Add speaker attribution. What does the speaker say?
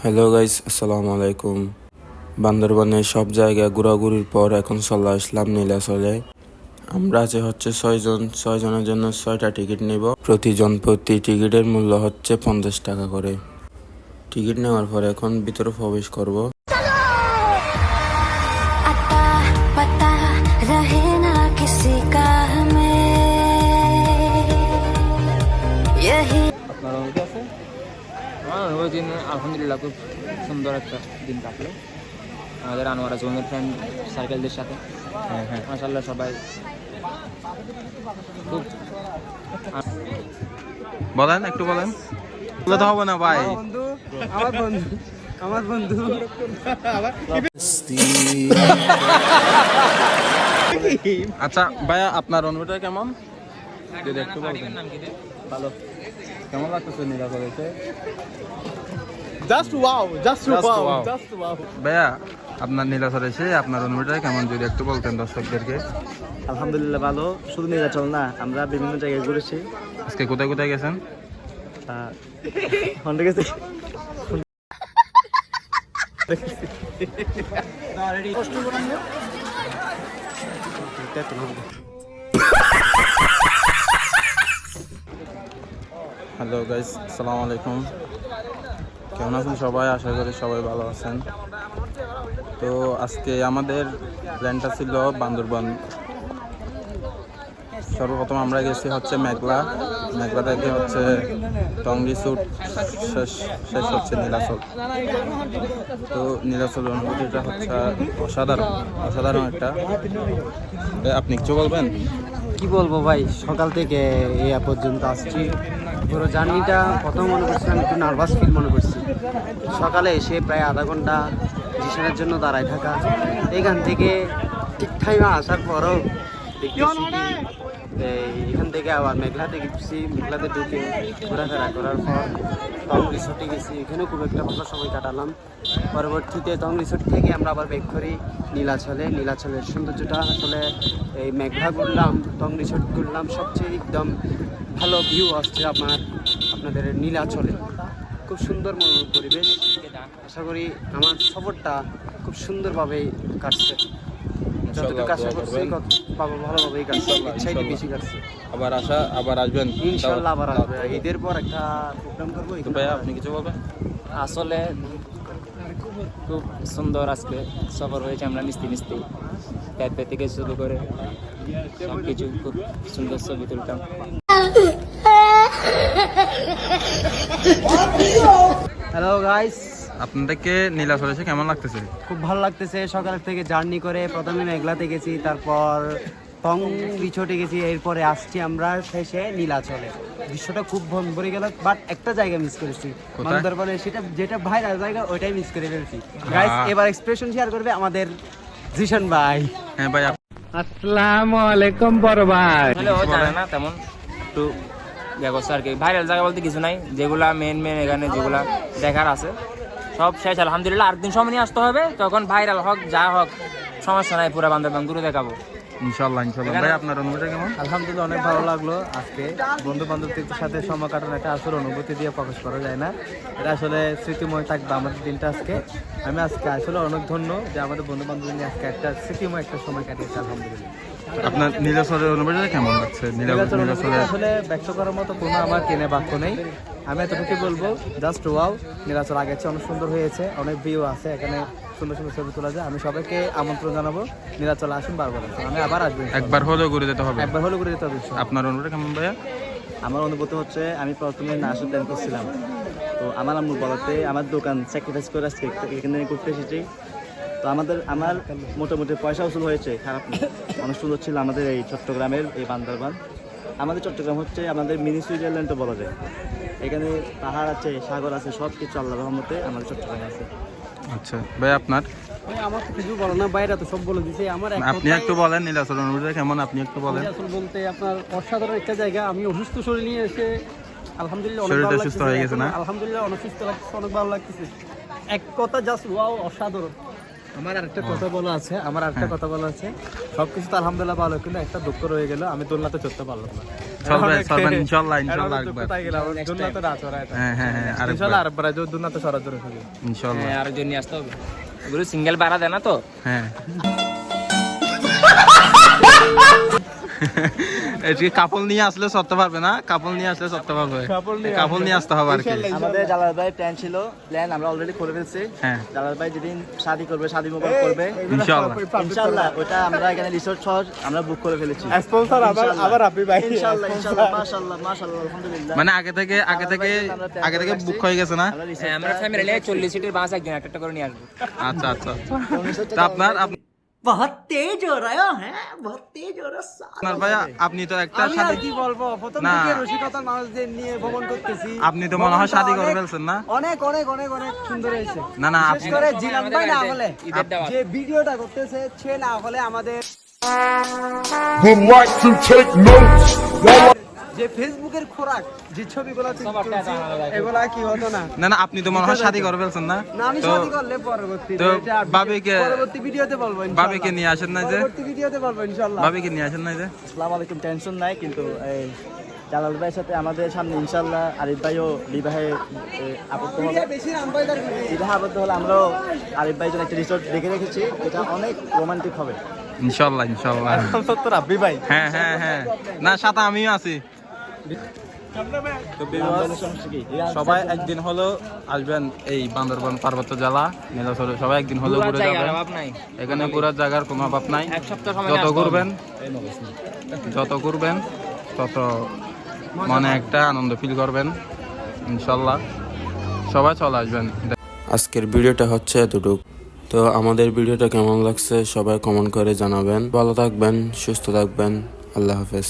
Speaker 1: Hello guys, আসসালামু আলাইকুম। বান্দরবানের সব জায়গায় ঘোরাঘুরির পর এখন চলে আসলাম নীলাচলে। আমরা আছি হচ্ছে 6 জন, 6 জনের জন্য 6টা টিকিট নিব। প্রতি টিকিটের মূল্য হচ্ছে 50 টাকা করে। টিকিট নেওয়ার পর এখন ভিতরে প্রবেশ করব।
Speaker 2: ওই দিন আলহামদুলিল্লাহ খুব সুন্দর একটা দিন কাটলো আমাদের আনোয়ারা জোনের ফ্রেন্ড সার্কেলদের সাথে। মাশাআল্লাহ সবাই খুব
Speaker 3: বলেন, একটু বলেন। তো হবে না ভাই,
Speaker 2: আমার বন্ধু
Speaker 3: আচ্ছা ভাইয়া, আপনার অনুভূতি কেমন যদি একটু বলতেন। ভালো, কেমন লাগতেছে নীলাচলে? ভাইয়া, আপনার নীলাচলে এসে আপনার অনুভূতি কেমন যদি একটু বলতেন দর্শকদেরকে।
Speaker 4: আলহামদুলিল্লাহ ভালো। শুধু নীলাচল না, আমরা বিভিন্ন জায়গায় ঘুরেছি।
Speaker 3: আজকে কোথায় কোথায় গেছেন?
Speaker 4: হন্ডে গেছি।
Speaker 3: হ্যালো গাইস, আসসালামু আলাইকুম। কেমন আছেন সবাই? আশা করি সবাই ভালো আছেন। তো আজকে আমাদের প্ল্যানটা ছিল বান্দরবান। সর্বপ্রথম আমরা গেছি হচ্ছে মেঘলা থেকে হচ্ছে টঙ্গী স্যুট, শেষ হচ্ছে নীলাচল। তো নীলাচলের অনুভূতিটা হচ্ছে অসাধারণ একটা। আপনি কিছু বলবেন?
Speaker 4: কি বলবো ভাই, সকাল থেকে এই পর্যন্ত আসছি। পুরো জার্নিটা প্রথম মনে করছিলাম একটু নার্ভাস ফিল মনে করছি। সকালে এসে প্রায় আধা ঘন্টা জিশনের জন্য দাঁড়ায় থাকা, এখান থেকে ঠিক টাইমে আসার পরও দেখতেছি কি এখান থেকে আবার মেঘলাতে গেছি। মেঘলাতে ঢুকে ঘোরাফেরা করার পর টং রিসোর্টে গেছি, এখানেও খুব একটা ভালো সময় কাটালাম। পরবর্তীতে টং রিসোর্ট থেকে আমরা আবার ব্যাক করি নীলাচলের সৌন্দর্যটা আসলে এই মেঘলা ঘুরলাম, টং রিসোর্ট ঘুরলাম। সবচেয়ে একদম ভালো ভিউ আসছে আপনাদের নীলাচলে। খুব সুন্দর পরিবেশ। আশা করি আমার সফরটা খুব সুন্দরভাবে কাটছে। যতটুকু আশা করছি ভালোভাবেই কাটছে, ইচ্ছাইতে বেশি কাটছে।
Speaker 3: আবার আসবেন
Speaker 4: ইনশাআল্লাহ, আবার আসবে। ঈদের পর একটা প্রোগ্রাম করবো।
Speaker 3: ভাইয়া, আপনি কিছু বলবেন?
Speaker 2: আসলে খুব সুন্দর আজকে সফর হয়েছে। আমরা মিস্তি প্যাট থেকে শুরু করে সব কিছু খুব সুন্দর ছবি তুলতাম।
Speaker 4: হ্যালো গাইস,
Speaker 3: আপনাদেরকে নীলাচলে এসে কেমন লাগতেছে?
Speaker 4: খুব ভালো লাগতেছে। সকাল থেকে জার্নি করে প্রথমে মেঘলাতে গেছি, তারপর টং রিসোর্টে গেছি, এরপরে আসছি আমরা শেষে নীলাচলে। দৃশ্যটা খুব মন ভরে গেল, বাট একটা জায়গা মিস করেছি বান্দরবানে, যেটা ভাইরাল জায়গা, ওইটাই মিস করে ফেলছি। গাইস, এবার এক্সপ্রেশন শেয়ার করবে আমাদের জিশন ভাই।
Speaker 3: হ্যাঁ ভাই,
Speaker 4: আসসালামু আলাইকুম বড় ভাই।
Speaker 2: হ্যালো, জানে না তেমন একটু ব্যবস্থা আর কি। ভাইরাল জায়গা বলতে কিছু নাই, যেগুলা মেন এখানে যেগুলা দেখার আছে সব শেষ আলহামদুলিল্লাহ। আরেকদিন সময় নিয়ে আসতে হবে, তখন ভাইরাল হোক যা হোক সমস্যা নাই, পুরো বান্দরবান ঘুরে দেখাবো
Speaker 3: ইনশাল্লাহ। ভাই, আপনার অনুভূতি কেমন?
Speaker 4: আলহামদুলিল্লাহ, অনেক ভালো লাগলো। আজকে বন্ধু বান্ধবদের সাথে সময় কাটানো একটা আসল অনুভূতি দিয়ে প্রকাশ করা যায় না। এটা আসলে স্মৃতিময় থাকবে আমাদের দিনটা আজকে। আমি আজকে আসলে অনেক ধন্য যে আমাদের বন্ধু বান্ধব নিয়ে আজকে একটা স্মৃতিময় একটা সময় কাটিয়েছে আলহামদুলিল্লাহ।
Speaker 3: আপনার নীলাচলের অনুভূতি কেমন লাগছে? নীলাচলে
Speaker 4: আসলে ব্যক্ত করার মতো কোনো আমার কেনে বাক্য নেই। আমি এতটুকু বলবো, জাস্ট ওয়াও। নীলাচল আগের চেয়ে অনেক সুন্দর হয়েছে, অনেক ভিউ আছে এখানে, সুন্দর সুন্দর ছবি তোলা যায়। আমি সবাইকে আমন্ত্রণ জানাবো, নীলাচলে আসুন, বারবার আসুন। আমি আবার আসবো,
Speaker 3: একবার হলেও ঘুরে যেতে হবে।
Speaker 4: আপনার
Speaker 3: অনুভূতি কেমন ভাইয়া?
Speaker 4: আমার অনুভূতি হচ্ছে, আমি প্রথমে না আসার প্ল্যান করছিলাম, তো আমার আম্মুর বলাতে আমার দোকান স্যাক্রিফাইস করে আজকে এখানে ঘুরতে এসেছি। তো আমার মোটামুটি পয়সা উসুল হয়েছে, খারাপ না। অনেক সুন্দর ছিল আমাদের এই চট্টগ্রামের এই বান্দরবান। আমাদের চট্টগ্রাম হচ্ছে আমাদের মিনি সুইজারল্যান্ডও বলা যায়। এখানে পাহাড় আছে, সাগর আছে, সব কিছু আল্লাহর রহমতে আমাদের চট্টগ্রামে আছে।
Speaker 3: আচ্ছা ভাই, আপনার?
Speaker 4: আমার তো কিছু বলো না, বাইরে তো সব বলে দিছে।
Speaker 3: আপনি একটু বলেন নীলাচল অনুভূতি কেমন, আপনি একটু বলেন।
Speaker 4: নীলাচল বলতে আপনার অসাধারণ একটা জায়গা। আমি অসুস্থ শরীর নিয়ে এসে আলহামদুলিল্লাহ অনেক
Speaker 3: শরীরটা
Speaker 4: ভালো
Speaker 3: সুস্থ হয়ে গেছে না?
Speaker 4: আলহামদুলিল্লাহ অনেক সুস্থ লাগছে, অনেক ভালো লাগতেছে। এক কথা জাস্ট ওয়াও, অসাধারণ। আমার আরেকটা কথা বলা আছে, সবকিছু তো আলহামদুলিল্লাহ ভালো, কিন্তু একটা দুঃখ রয়ে গেল, আমি দোলনাতে চড়তে পারলাম না।
Speaker 3: চলবেন ইনশাআল্লাহ আরেকবার। হ্যাঁ হ্যাঁ হ্যাঁ আরেকবার ইনশাআল্লাহ।
Speaker 2: হ্যাঁ আরেকজন নিয়ে আসতে হবে, এগুলো সিঙ্গেল ভাড়া দেয় না তো।
Speaker 3: হ্যাঁ কাপল নিয়ে আসলে চড়তে পারবে না, কাপল নিয়ে আসলে চড়তে পারবে, কাপল নিয়ে আসতে হবে আর কি।
Speaker 4: আমাদের জালাল ভাই প্ল্যান আমরা অলরেডি করে ফেলছি।
Speaker 3: হ্যাঁ
Speaker 4: জালাল ভাই যেদিন শাদি করবে, শাদি মোবারক করবে
Speaker 3: ইনশাআল্লাহ
Speaker 4: ইনশাআল্লাহ, ওটা আমরা এখানে রিসোর্ট সহ আমরা বুক করে ফেলেছি।
Speaker 5: স্পন্সর আবার আপনি ভাই।
Speaker 4: ইনশাআল্লাহ ইনশাআল্লাহ মাশাআল্লাহ মাশাআল্লাহ আলহামদুলিল্লাহ।
Speaker 3: মানে আগে থেকে বুক হয়ে গেছে না?
Speaker 2: হ্যাঁ আমরা ফ্যামিলি নিয়ে 40 সিটের বাস একজন একটা করে নিয়ে আসবো।
Speaker 3: আচ্ছা আচ্ছা তা আপনার
Speaker 4: বহুত তেজ হো রহা হ্যাঁ, বহুত তেজ হো রহা।
Speaker 3: আপনার ভাই আপনি তো একটা
Speaker 5: আমি আর কি বলবো, প্রথম
Speaker 3: না।
Speaker 5: থেকে রসিকতার মানুষদের নিয়ে ভ্রমণ করতেছি।
Speaker 3: আপনি তো মনে হয় শাদি করে ফেলছেন না?
Speaker 5: অনেক অনেক অনেক অনেক সুন্দর হয়েছে।
Speaker 3: না না
Speaker 5: বিশেষ
Speaker 3: আপনি
Speaker 5: করে জিলাম ভাই না হলে,
Speaker 2: ঈদের দাওয়াত।
Speaker 5: যে ভিডিওটা করতেছে সে না হলে আমাদের
Speaker 6: would like to take notes while
Speaker 5: যে ফেসবুকের খোরাক, যে ছবিগুলো
Speaker 2: সব একটা
Speaker 5: তুলছি,
Speaker 2: আলাদা
Speaker 5: এগুলা কি হতো না।
Speaker 3: না না আপনি তো মনে হয় শাদি করে ফেলছেন না?
Speaker 5: না আমি
Speaker 3: তো
Speaker 5: শাদি করলে পরবর্তীতে
Speaker 3: তো
Speaker 5: এটা পরবর্তী ভিডিওতে বলবো ইনশাআল্লাহ।
Speaker 3: ভাবিকে নিয়ে আসেন না যে?
Speaker 5: পরবর্তী ভিডিওতে বলবো ইনশাআল্লাহ।
Speaker 3: ভাবিকে নিয়ে আসেন না যে?
Speaker 4: আসসালামু আলাইকুম, টেনশন নাই, কিন্তু এই জালাল ভাইয়ের সাথে আমাদের সামনে ইনশাআল্লাহ আরিফ ভাইও বিবাহে আবদ্ধ হবে।
Speaker 5: বেশি আমবাইদার
Speaker 4: বিবাহে আবদ্ধ হলে আমরাও আরিফ ভাইয়ের জন্য একটা রিসোর্ট দেখে রেখেছি, এটা অনেক রোমান্টিক হবে
Speaker 3: ইনশাআল্লাহ ইনশাআল্লাহ।
Speaker 5: সত্তর আব্বি ভাই।
Speaker 3: হ্যাঁ হ্যাঁ হ্যাঁ না সাথে আমিও আছি। তো সবাই একদিন হলো আসবেন এই বান্দরবান পার্বত্য জেলা নীলাচলে, সবাই একদিন হলো
Speaker 2: ঘোরার
Speaker 3: ঘুরে
Speaker 2: জায়গার
Speaker 3: যাবেন।
Speaker 2: অভাব নাই,
Speaker 3: এখানে ঘোরার জায়গার কোনো অভাব নাই।
Speaker 2: এক সপ্তাহ সময়
Speaker 3: যত ঘুরবেন তত মানে একটা আনন্দ ফিল করবেন ইনশাল্লাহ। সবাই চলে আসবেন।
Speaker 1: আজকের ভিডিওটা হচ্ছে এতটুক। তো আমাদের ভিডিওটা কেমন লাগছে সবাই কমেন্ট করে জানাবেন। ভালো থাকবেন, সুস্থ থাকবেন, আল্লাহ হাফেজ।